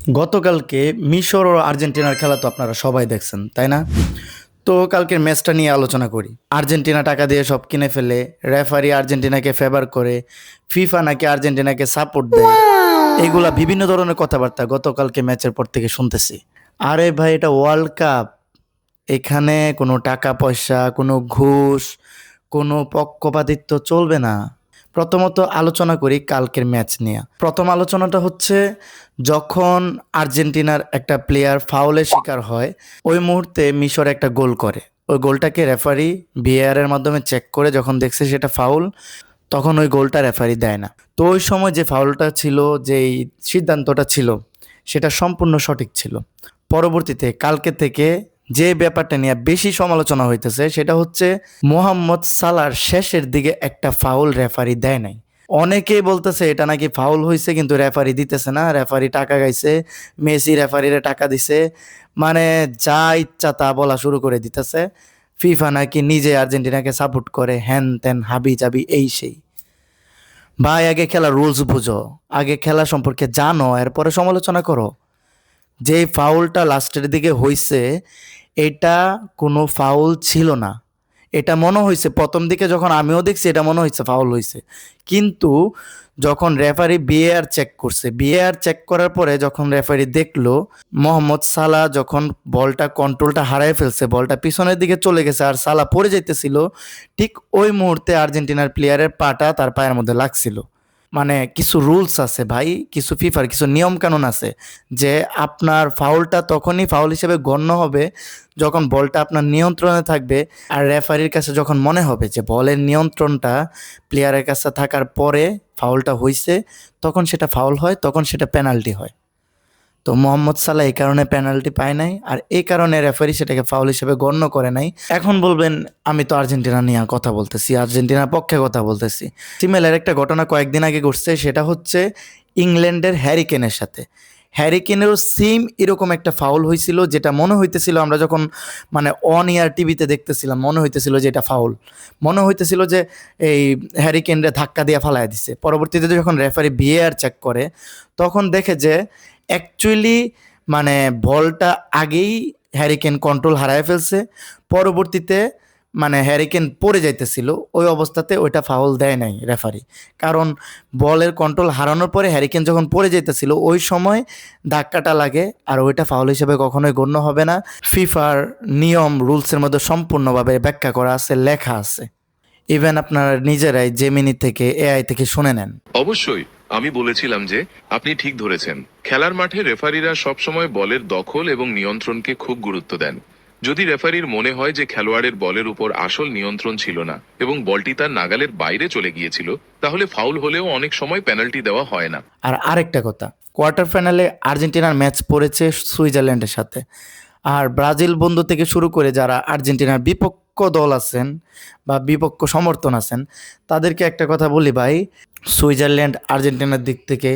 গতকালকে মিশর ও আর্জেন্টিনার খেলা তো আপনারা সবাই দেখছেন, তাই না? তো কালকের ম্যাচটা নিয়ে আলোচনা করি। আর্জেন্টিনা টাকা দিয়ে সব কিনে ফেলে, রেফারি আর্জেন্টিনাকে ফেভার করে, ফিফা নাকি আর্জেন্টিনাকে সাপোর্ট দেয়, এইগুলা বিভিন্ন ধরনের কথাবার্তা গতকালকে ম্যাচের পর থেকে শুনতেছি। আরে ভাই, এটা ওয়ার্ল্ড কাপ। এখানে কোনো টাকা পয়সা, কোনো ঘুষ, কোনো পক্ষপাতিত্ব চলবে না। প্রথমত আলোচনা করি কালকের ম্যাচ নিয়ে। প্রথম আলোচনাটা হচ্ছে, যখন আর্জেন্টিনার একটা প্লেয়ার ফাউলের শিকার হয়, ওই মুহূর্তে মিশর একটা গোল করে। ওই গোলটাকে রেফারি ভিএআর এর মাধ্যমে চেক করে যখন দেখছে সেটা ফাউল, তখন ওই গোলটা রেফারি দেয় না। তো ওই সময় যে ফাউলটা ছিল, যেই সিদ্ধান্তটা ছিল, সেটা সম্পূর্ণ সঠিক ছিল। পরবর্তীতে কালকে থেকে যে ব্যাপারটা নিয়ে বেশি সমালোচনা হইতেছে সেটা হচ্ছে, মোহাম্মদ সালার শেষের দিকে একটা ফাউল রেফারি দেয় নাই। অনেকেই বলতেছে এটা নাকি ফাউল হয়েছে কিন্তু রেফারি দিতেছে না, রেফারি টাকা গাইছে, মেসি রেফারিরে টাকা দিছে, মানে যা ইচ্ছা তা বলা শুরু করে দিতেছে। ফিফা নাকি নিজে আর্জেন্টিনাকে সাপোর্ট করে, হ্যান ত্যান হাবি জাবি এই সেই। ভাই, আগে খেলার রুলস বুঝো, আগে খেলা সম্পর্কে জানো, এরপরে সমালোচনা করো। যে ফাউলটা লাস্টের দিকে হইছে, এটা কোনো ফাউল ছিল না। এটা মনে হয়েছে প্রথম দিকে, যখন আমিও দেখছি এটা মনে হয়েছে ফাউল হয়েছে, কিন্তু যখন রেফারি বিএআর চেক করছে, বিএআর চেক করার পরে যখন রেফারি দেখলো মোহাম্মদ সালাহ যখন বলটা কন্ট্রোলটা হারায় ফেলছে, বলটা পিছনের দিকে চলে গেছে আর সালাহ পড়ে যাইতেছিল, ঠিক ওই মুহূর্তে আর্জেন্টিনার প্লেয়ারের পাটা তার পায়ের মধ্যে লাগছিল। মানে কিছু রুলস আছে ভাই, কিছু ফিফার কিছু নিয়ম কানুন আছে, যে আপনার ফাউলটা তখনই ফাউল হিসেবে গণ্য হবে যখন বলটা আপনার নিয়ন্ত্রণে থাকবে, আর রেফারির কাছে যখন মনে হবে যে বলের নিয়ন্ত্রণটা প্লেয়ারের কাছে থাকার পরে ফাউলটা হইছে, তখন সেটা ফাউল হয়, তখন সেটা পেনাল্টি হয়। তো মোহাম্মদ সালাহ এই কারণে পেনাল্টি পায় নাই, আর এই কারণে রেফারি সেটাকে ফাউল হিসেবে গণ্য করে নাই। এখন বলবেন আমি তো আর্জেন্টিনা নিয়ে কথা বলতেছি, আর্জেন্টিনার পক্ষে কথা বলতেছি। সিমিলার একটা ঘটনা কয়েকদিন আগে ঘটছে, সেটা হচ্ছে ইংল্যান্ডের হ্যারিকেনের সাথে। হ্যারিকেনেরও সেম এরকম একটা ফাউল হয়েছিল, যেটা মনে হইতেছিল আমরা যখন মানে অন ইয়ার টিভিতে দেখতেছিলাম, মনে হইতেছিল যে এটা ফাউল, মনে হইতেছিল যে এই হ্যারিকেনরে ধাক্কা দিয়ে ফালায় দিছে। পরবর্তীতে যখন রেফারি ভিএআর চেক করে, তখন দেখে যে অ্যাকচুয়ালি মানে বলটা আগেই হ্যারিকেন কন্ট্রোল হারায় ফেলছে। পরবর্তীতে মানে হ্যারিকেন পড়ে যাইতেছিল, ওই অবস্থাতে ওইটা ফাউল দেয় নাই রেফারি। কারণ বলের কন্ট্রোল হারানোর পরে হ্যারিকেন যখন পড়ে যাইতেছিল ওই সময় ধাক্কাটা লাগে, আর ওইটা ফাউল হিসেবে কখনোই গণ্য হবে না। ফিফার নিয়ম রুলসের মধ্যে সম্পূর্ণভাবে ব্যাখ্যা করা আছে, লেখা আছে। ইভেন আপনারা নিজেরাই জেমিনি থেকে, এআই থেকে শুনে নেন। অবশ্যই আমি বলেছিলাম যে আপনি ঠিক ধরেছেন। খেলার মাঠে রেফারিরা সবসময় বলের দখল এবং নিয়ন্ত্রণকে খুব গুরুত্ব দেন। যদি রেফারির মনে হয় যে খেলোয়াড়ের বলের উপর আসল নিয়ন্ত্রণ ছিল না এবং বলটি তার নাগালের বাইরে চলে গিয়েছিল, তাহলে ফাউল হলেও অনেক সময় পেনাল্টি দেওয়া হয় না। আর আরেকটা কথা, কোয়ার্টার ফাইনালে আর্জেন্টিনার ম্যাচ পড়েছে সুইজারল্যান্ডের সাথে। আর ব্রাজিল বন্ধু থেকে শুরু করে যারা আর্জেন্টিনার বিপক্ষ দল আছেন বা বিপক্ষ সমর্থন আছেন, তাদেরকে একটা কথা বলি ভাই, সুইজারল্যান্ড আর্জেন্টিনার দিক থেকে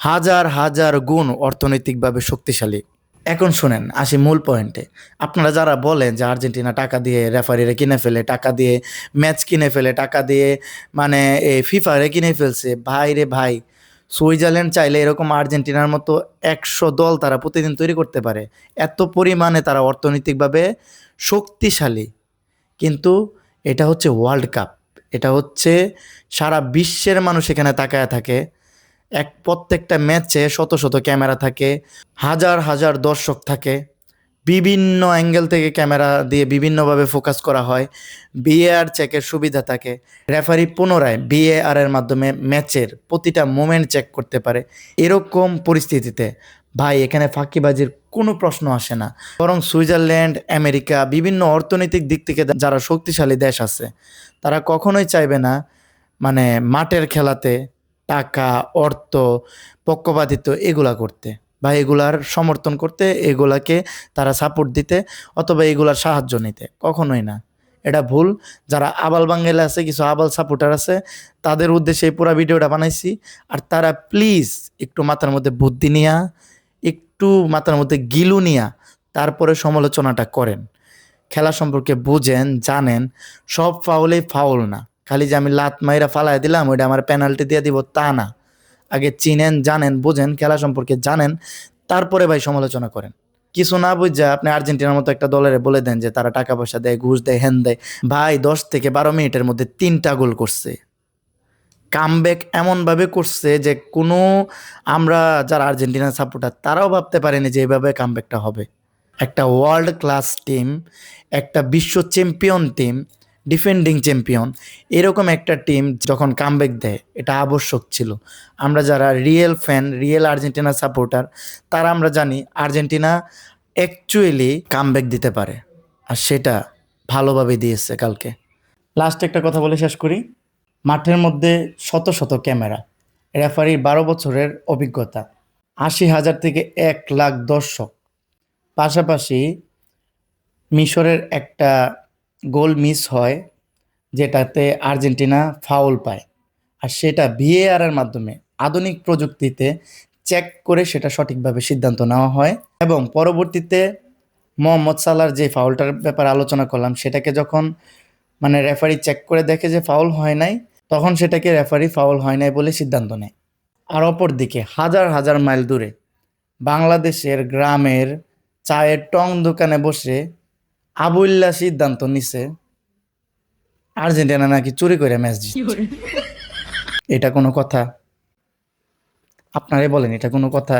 হাজার হাজার গুণ অর্থনৈতিকভাবে শক্তিশালী। এখন শুনেন, আসি মূল পয়েন্টে। আপনারা যারা বলেন যে আর্জেন্টিনা টাকা দিয়ে রেফারিরে কিনে ফেলে, টাকা দিয়ে ম্যাচ কিনে ফেলে, টাকা দিয়ে মানে এই ফিফারে কিনে ফেলছে, ভাই রে ভাই, সুইজারল্যান্ড চাইলে এরকম আর্জেন্টিনার মতো 100 দল তারা প্রতিদিন তৈরি করতে পারে। এত পরিমাণে তারা অর্থনৈতিকভাবে শক্তিশালী। কিন্তু এটা হচ্ছে ওয়ার্ল্ড কাপ, এটা হচ্ছে সারা বিশ্বের মানুষ এখানে তাকায় থাকে। প্রত্যেকটা ম্যাচে শত শত ক্যামেরা থাকে, হাজার হাজার দর্শক থাকে, বিভিন্ন অ্যাঙ্গেল থেকে ক্যামেরা দিয়ে বিভিন্নভাবে ফোকাস করা হয়, বিএআর চেকের সুবিধা থাকে, রেফারি পুনরায় বিএআর এর মাধ্যমে ম্যাচের প্রতিটা মোমেন্ট চেক করতে পারে। এরকম পরিস্থিতিতে ভাই এখানে ফাঁকিবাজির কোনো প্রশ্ন আসে না। বরং সুইজারল্যান্ড, আমেরিকা, বিভিন্ন অর্থনৈতিক দিক থেকে যারা শক্তিশালী দেশ আছে, তারা কখনোই চাইবে না মানে মাঠের খেলাতে টাকা, অর্থ, পক্ষপাতিত্ব এগুলা করতে বা এগুলার সমর্থন করতে, এগুলাকে তারা সাপোর্ট দিতে অথবা এগুলার সাহায্য নিতে, কখনোই না। এটা ভুল। যারা আবাল বাঙ্গালে আছে, কিছু আবাল সাপোর্টার আছে, তাদের উদ্দেশ্যে এই পুরো ভিডিওটা বানাইছি। আর তারা প্লিজ একটু মাথার মধ্যে বুদ্ধি নিয়া, একটু মাথার মধ্যে গিলু নিয়া তারপরে সমালোচনাটা করেন। খেলা সম্পর্কে বুঝেন, জানেন, সব ফাউলেই ফাউল না। খালি যে আমি লাত মাইরা ফালাই দিলাম ওইটা আমার পেনাল্টি দিয়ে দিব তা না। আগে চিনেন, জানেন, বুঝেন, খেলা সম্পর্কে জানেন, তারপরে ভাই সমালোচনা করেন। কিছু না বুঝা আপনি আর্জেন্টিনার মতো একটা দলের বলে দেন যে তারা টাকা পয়সা দেয়, ঘুষ দেয়, হ্যান দেয়। ভাই 10 থেকে 12 মিনিটের মধ্যে 3টা গোল করছে। কামব্যাক এমনভাবে করছে যে কোনো, আমরা যারা আর্জেন্টিনার সাপোর্টার তারাও ভাবতে পারেনি যে এইভাবে কামব্যাকটা হবে। একটা ওয়ার্ল্ড ক্লাস টিম, একটা বিশ্ব চ্যাম্পিয়ন টিম, ডিফেন্ডিং চ্যাম্পিয়ন, এরকম একটা টিম যখন কামব্যাক দেয় এটা আবশ্যক ছিল। আমরা যারা real fan, real Argentina supporter, তারা আমরা জানি আর্জেন্টিনা অ্যাকচুয়ালি কামব্যাক দিতে পারে, আর সেটা ভালোভাবে দিয়েছে কালকে। লাস্টে একটা কথা বলে শেষ করি। মাঠের মধ্যে শত শত ক্যামেরা, রেফারির 12 বছরের অভিজ্ঞতা, 80,000 থেকে 1,00,000 দর্শক, পাশাপাশি মিশরের একটা গোল মিস হয় যেটাতে আর্জেন্টিনা ফাউল পায়, আর সেটা ভিএআরের মাধ্যমে আধুনিক প্রযুক্তিতে চেক করে সেটা সঠিকভাবে সিদ্ধান্ত নেওয়া হয়। এবং পরবর্তীতে মোহাম্মদ সালাহর যে ফাউলটার ব্যাপারে আলোচনা করলাম, সেটাকে যখন মানে রেফারি চেক করে দেখে যে ফাউল হয় নাই, তখন সেটাকে রেফারি ফাউল হয় নাই বলে সিদ্ধান্ত নেয়। আর অপরদিকে হাজার হাজার মাইল দূরে বাংলাদেশের গ্রামের চায়ের টং দোকানে বসে আবুল্লা সিদ্ধান্ত নিছে আর্জেন্টিনা নাকি চুরি করে ম্যাচ জিতছে। এটা কোনো কথা? আপনারাই বলেন, এটা কোনো কথা?